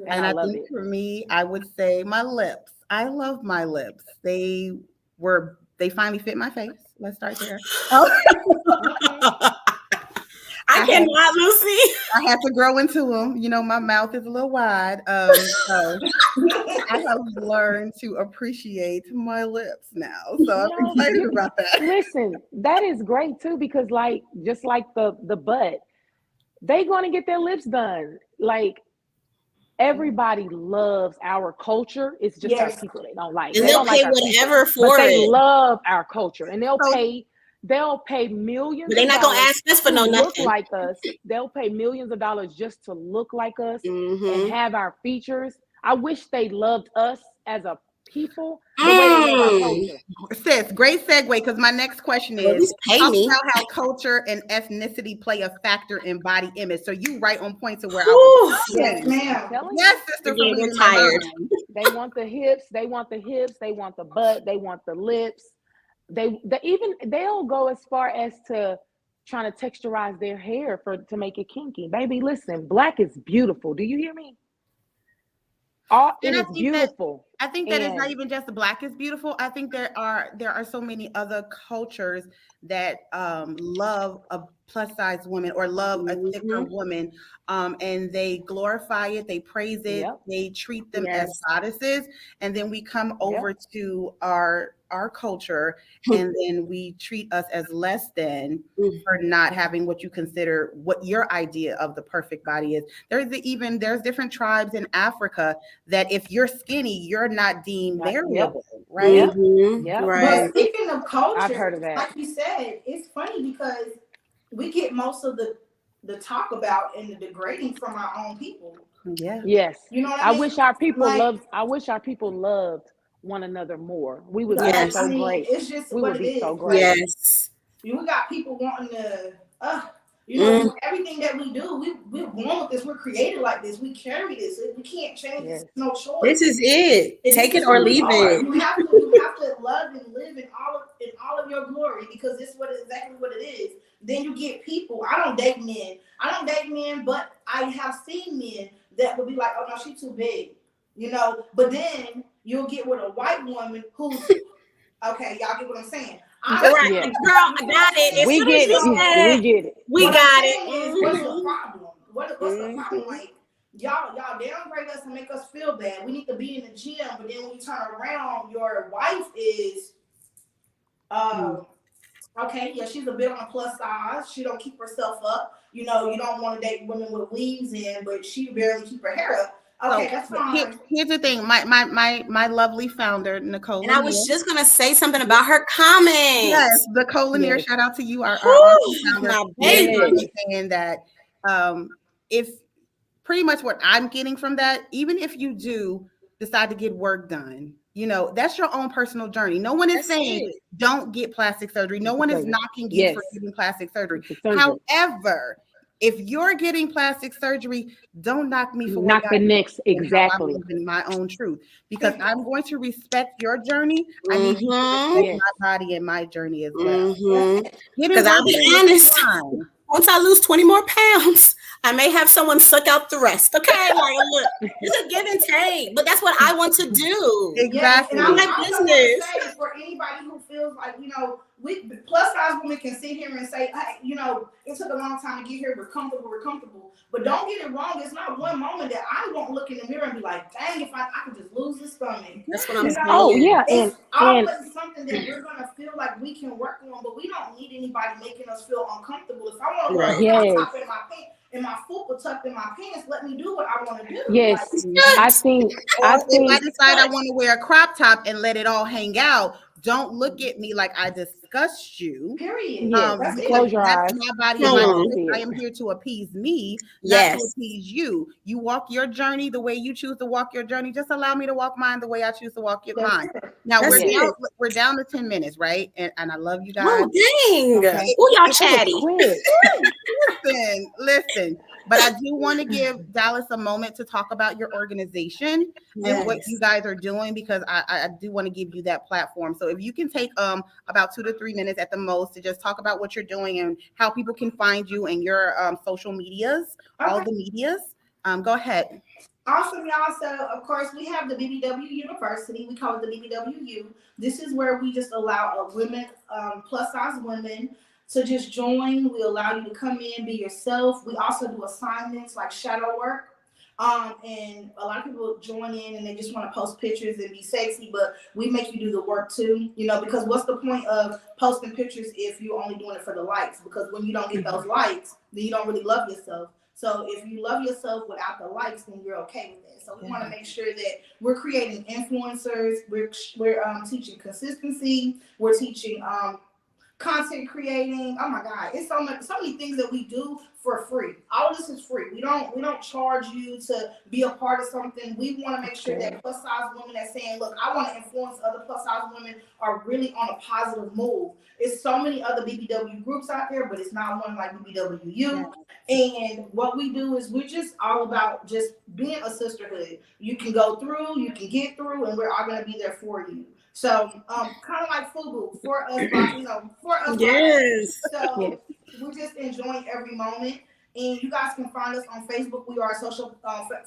And I love think it. for me, I would say my lips. I love my lips. They finally fit my face. Let's start there. I cannot, Lucy. I had to grow into them. My mouth is a little wide. So I have learned to appreciate my lips now. So I'm excited about that. Listen, that is great too, because just like the butt, they going to get their lips done. Like, everybody loves our culture. It's just our people they don't like. And they they'll don't pay like whatever culture, for but it. they love our culture, and they'll pay millions. But they're not gonna ask us for no look nothing. like us. They'll pay millions of dollars just to look like us and have our features. I wish they loved us as a people the way they love our culture. Sis, great segue, because my next question is about how culture and ethnicity play a factor in body image. So you right on point to where I was. Yes, ma'am. Yes, sister. We're tired. They want the hips. They want the butt. They want the lips. They'll go as far as to trying to texturize their hair to make it kinky. Baby, listen, black is beautiful. Do you hear me? It is beautiful. I think that it's not even just the black is beautiful. I think there are so many other cultures that love a plus size woman or love a thicker woman, and they glorify it, they praise it, they treat them as goddesses, and then we come over to our culture, and then we treat us as less than for not having what you consider what your idea of the perfect body is. There's different tribes in Africa that if you're skinny, you're not deemed marriable, right? Right. But speaking of culture, I've heard of that. Like you said, it's funny because we get most of the talk about and the degrading from our own people. Yeah. Yes. You know what I mean? I wish our people loved one another more. We would be so great. It's just we what would it be is. so great. Yes. We got people wanting to everything that we do, we're born with this, we're created like this, we carry this, we can't change this, no choice. This is it. Take it or leave it. You have to love and live in all of your glory, because this is exactly what it is. Then you get people. I don't date men, but I have seen men that would be like, oh no, she's too big, but then you'll get with a white woman who's okay, y'all get what I'm saying. Girl, I got it. We get it. We got it. What's the problem? What's the problem? Like, y'all downgrade us and make us feel bad. We need to be in the gym, but then when you turn around, your wife is okay, yeah, she's a bit on a plus size. She don't keep herself up. You don't want to date women with weaves in, but she barely keep her hair up. Okay, that's fine. Here's the thing. My lovely founder, Nicole. And I was just gonna say something about her comments. Yes, Nicole Lanier. Shout out to you, our founder. Saying that if pretty much what I'm getting from that, even if you do decide to get work done, that's your own personal journey. No one is saying don't get plastic surgery. No one is knocking you for getting plastic surgery. However, if you're getting plastic surgery, don't knock me for knock the next. Exactly. I'm living my own truth, because I'm going to respect your journey. I need you to respect my body and my journey as well. Because I'll be honest, once I lose 20 more pounds, I may have someone suck out the rest. Okay, like, look, it's a give and take, but that's what I want to do. Exactly. And I'm business. For anybody who feels like we plus size women can sit here and say, hey, you know, it took a long time to get here. We're comfortable. But don't get it wrong. It's not one moment that I won't look in the mirror and be like, dang, if I could just lose this stomach. That's what I'm saying. Oh yeah, It's always something that we're gonna feel like we can work on, but we don't need anybody making us feel uncomfortable. If I want to wear a top in my pants and my fupa tucked in my pants, let me do what I want to do. yes, like, I think Or if I decide I want to wear a crop top and let it all hang out, don't look at me like I disgust you. Period. Yes, close your eyes. That's my body and my choice. I am here to appease me, not to appease you. You walk your journey the way you choose to walk your journey. Just allow me to walk mine the way I choose to walk mine. Now we're down to 10 minutes, right? And I love you guys. Oh dang! Okay. Oh, y'all chatty. Listen. But I do want to give Dallas a moment to talk about your organization and what you guys are doing, because I do want to give you that platform. So if you can take about 2 to 3 minutes at the most to just talk about what you're doing and how people can find you and your social medias, all the medias. Go ahead. Awesome, y'all. So, of course, we have the Bbw University. We call it the BBWU. This is where we just allow women, plus size women, to just join. We allow you to come in, be yourself. We also do assignments like shadow work. And a lot of people join in and they just want to post pictures and be sexy, but we make you do the work too, you know, because what's the point of posting pictures if you're only doing it for the likes? Because when you don't get those likes, then you don't really love yourself. So if you love yourself without the likes, then you're okay with it. So we want to make sure that we're creating influencers. We're teaching consistency. We're teaching content creating. Oh my God, it's so many things that we do for free. All of this is free. We don't charge you to be a part of something. We want to make sure that plus size women that's saying, look, I want to influence other plus size women are really on a positive move. It's so many other BBW groups out there, but it's not one like BBWU. And what we do is we're just all about just being a sisterhood. You can go through, you can get through, and we're all going to be there for you. So, kind of like FUBU for us, for us. Yes. So we're just enjoying every moment. And you guys can find us on Facebook. We are a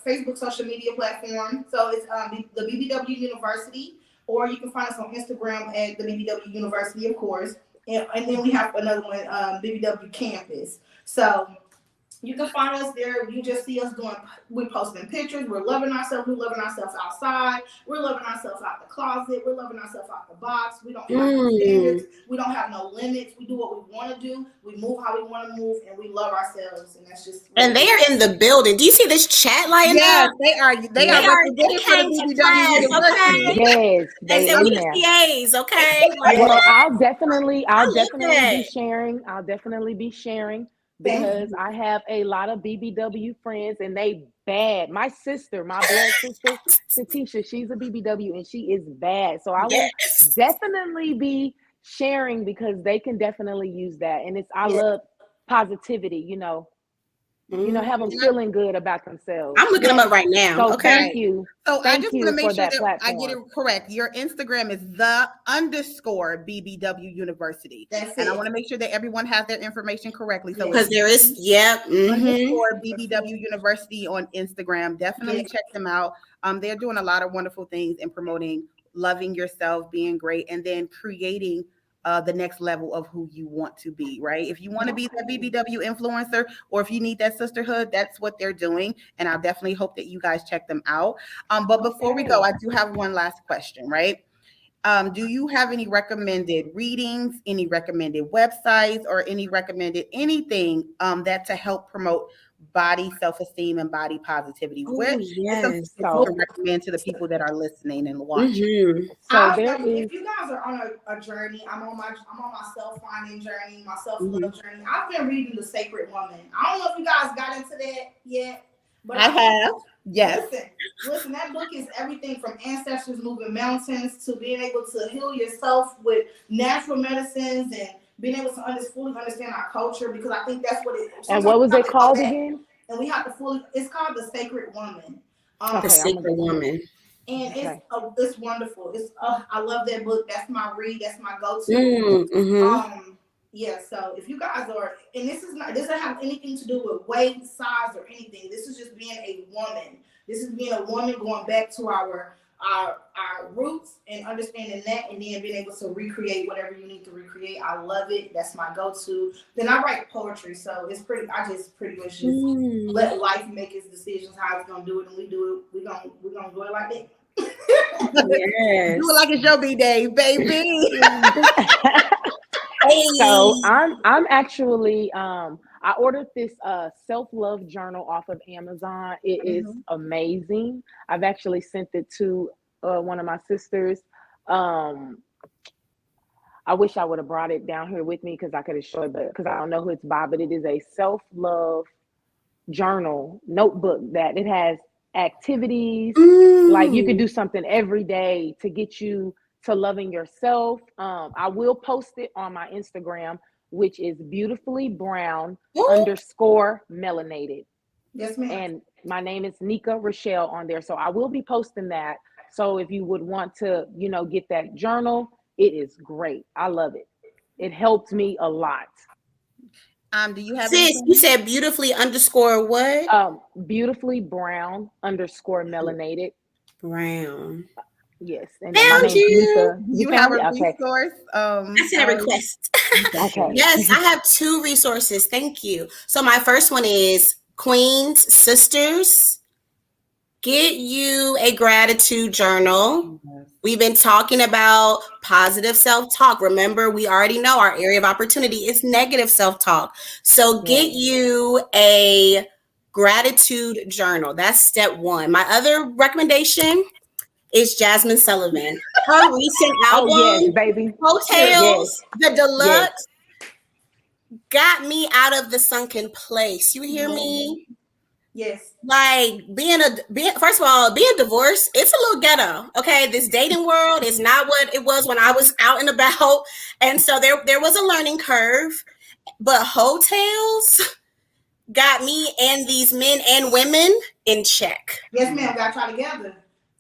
Facebook social media platform. So it's the Bbw University, or you can find us on Instagram at the Bbw University, of course. And then we have another one, Bbw Campus. So you can find us there. You just see us we're posting pictures. We're loving ourselves. We're loving ourselves outside. We're loving ourselves out the closet. We're loving ourselves out the box. We don't have no standards. We don't have no limits. We do what we want to do. We move how we want to move, and we love ourselves. And that's just. And they are in the building. Do you see this chat lighting up? They are represented for the BBW University. Yes, they are PAs, okay. Well, I'll definitely be sharing. I'll definitely be sharing. Because I have a lot of BBW friends and they bad. My sister, my blood sister, Tatisha, she's a BBW and she is bad. So I will definitely be sharing because they can definitely use that. And I love positivity, you know, have them feeling good about themselves. I'm looking them up right now. So thank you. So I just want to make sure that platform. I get it correct. Your Instagram is _BBW University. And I want to make sure that everyone has their information correctly. So because there is, _BBW University on Instagram. Definitely check them out. They're doing a lot of wonderful things in promoting loving yourself, being great, and then creating the next level of who you want to be, right? If you want to be that BBW influencer, or if you need that sisterhood, that's what they're doing. And I definitely hope that you guys check them out. But before we go, I do have one last question, right? Do you have any recommended readings, any recommended websites, or any recommended anything that to help promote body self-esteem and body positivity? What is something you can recommend to the people that are listening and watching? So if you guys are on a journey, I'm on my self-finding journey, my self-love journey. I've been reading The Sacred Woman. I don't know if you guys got into that yet, but I have. Yes. Listen, that book is everything from ancestors moving mountains to being able to heal yourself with natural medicines and being able to fully understand our culture, because I think that's what it is. And what was it called again? And we have to it's called The Sacred Woman. The Sacred Woman. And it's wonderful. I love that book. That's my read. That's my go-to. So if you guys are, and this doesn't have anything to do with weight, size, or anything. This is just being a woman. This is being a woman going back to our our roots and understanding that, and then being able to recreate whatever you need to recreate. I love it. That's my go-to. Then I write poetry, so it's pretty. I just pretty much just let life make its decisions how it's gonna do it, and we do it. We're gonna do it like that. Yes. Do it like it's your B-Day, baby. Hey. So I'm actually I ordered this self-love journal off of Amazon. It is amazing. I've actually sent it to one of my sisters. I wish I would have brought it down here with me because I could have showed it, because I don't know who it's by, but it is a self-love journal notebook that it has activities. Like you could do something every day to get you to loving yourself. I will post it on my Instagram, which is beautifully brown _ melanated. Yes, ma'am. And my name is Nika Rochelle on there. So I will be posting that. So if you would want to, get that journal, it is great. I love it. It helped me a lot. Do you have Sis, you said beautifully _ what? Beautifully brown _ melanated. Brown. Yes. And Found my name's you. Nika. You have a Okay. resource? I sent a request. Okay. Yes, I have 2 resources. Thank you. So my first one is Queen's Sisters. Get you a gratitude journal. We've been talking about positive self-talk. Remember, we already know our area of opportunity is negative self-talk. So get you a gratitude journal. That's step 1. My other recommendation is Jasmine Sullivan. Her recent album, yes, baby. Hotels, the deluxe, got me out of the sunken place. You hear me? Yes. Like first of all, being divorced, it's a little ghetto. Okay, this dating world is not what it was when I was out and about, and so there was a learning curve. But Hotels got me and these men and women in check. Yes, ma'am. Got y'all together.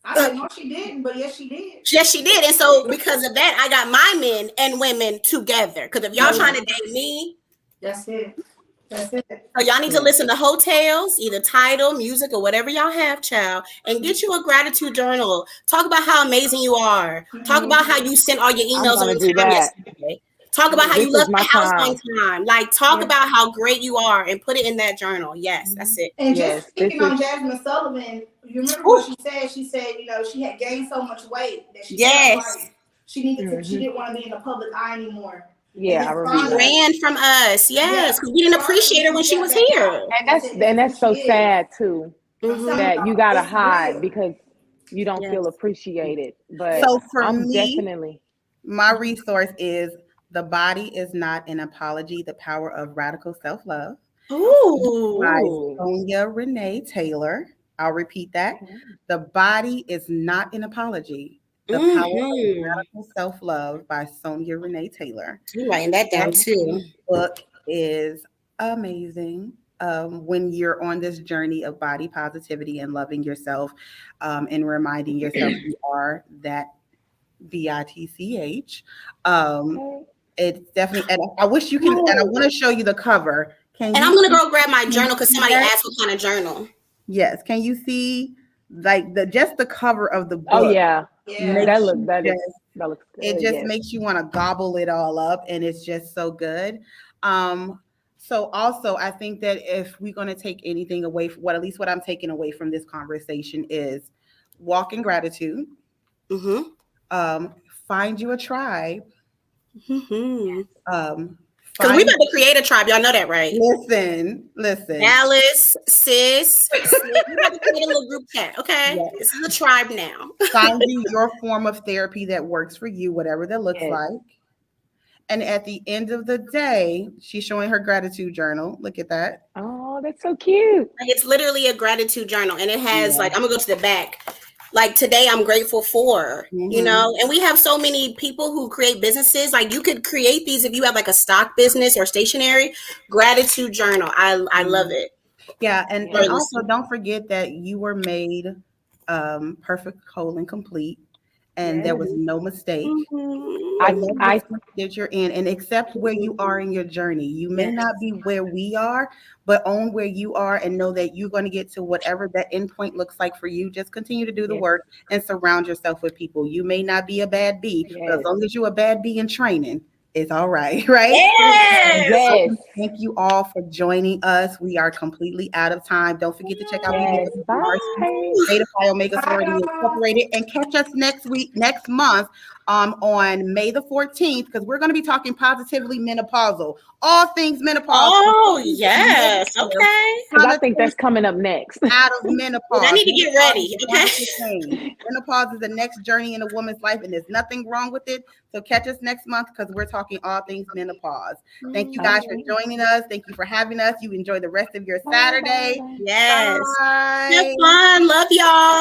I said no, she didn't, but yes, she did. Yes, she did. And so because of that, I got my men and women together. Because if y'all trying to date me, that's it. That's it. So y'all need to listen to Hotels, either Tidal, music, or whatever y'all have, child, and get you a gratitude journal. Talk about how amazing you are. Talk about how you sent all your emails on time yesterday. Talk about how you left the house on time. Like, talk about how great you are and put it in that journal. Yes, that's it. And just speaking on Jasmine Sullivan, you remember what she said? She said, she had gained so much weight that she felt like she needed to, she didn't want to be in the public eye anymore. Yeah, I remember. She ran from us. Yes, because we didn't appreciate her when she was here. And that's so sad too. That you gotta hide because you don't feel appreciated. But so for me, definitely, my resource is The Body Is Not an Apology: The Power of Radical Self-Love. By Sonia Renee Taylor. I'll repeat that. The Body Is Not an Apology: The Power of Radical Self-Love by Sonia Renee Taylor. You're writing that down too. Book is amazing. When you're on this journey of body positivity and loving yourself, and reminding yourself you are that BITCH. It's definitely, and I wish you can, and I want to show you the cover. I'm gonna go grab my journal because somebody asked what kind of journal. Yes, can you see like just the cover of the book? Oh yeah. That looks good. It just makes you want to gobble it all up, and it's just so good. So also, I think that if we're going to take anything away from at least what I'm taking away from this conversation is walk in gratitude. Find you a tribe. Because we about to create a tribe. Y'all know that, right? Listen. Alice, sis. We about to create a little group chat, okay? Yes. This is a tribe now. Find you your form of therapy that works for you, whatever that looks like. And at the end of the day, she's showing her gratitude journal. Look at that. Oh, that's so cute. It's literally a gratitude journal. And it has I'm going to go to the back. Like today, I'm grateful for, and we have so many people who create businesses. Like you could create these if you have like a stock business or stationery. Gratitude journal. I love it. Yeah. And also don't forget that you were made perfect, whole, and complete. and there was no mistake. Mhm. So love the space that you're in and accept where you are in your journey. You may not be where we are, but own where you are and know that you're going to get to whatever that endpoint looks like for you. Just continue to do the Yes. work and surround yourself with people. You may not be a bad bee, but as Yes. long as you're a bad bee in training, it's all right, right? Yes. Yes. Thank you all for joining us. We are completely out of time. Don't forget to check out Yes. Bye. Beta Phi Omega Sorority Incorporated, and catch us next month, on May the 14th, because we're going to be talking positively menopausal, all things menopause. Oh, yes. Okay. Because I think that's coming up next. Out of menopause. I need to get ready. Okay. Menopause is the next journey in a woman's life, and there's nothing wrong with it. So catch us next month because we're talking all things menopause. Thank you guys for joining us. Thank you for having us. You enjoy the rest of your Saturday. Yes. Bye. Have fun. Love y'all.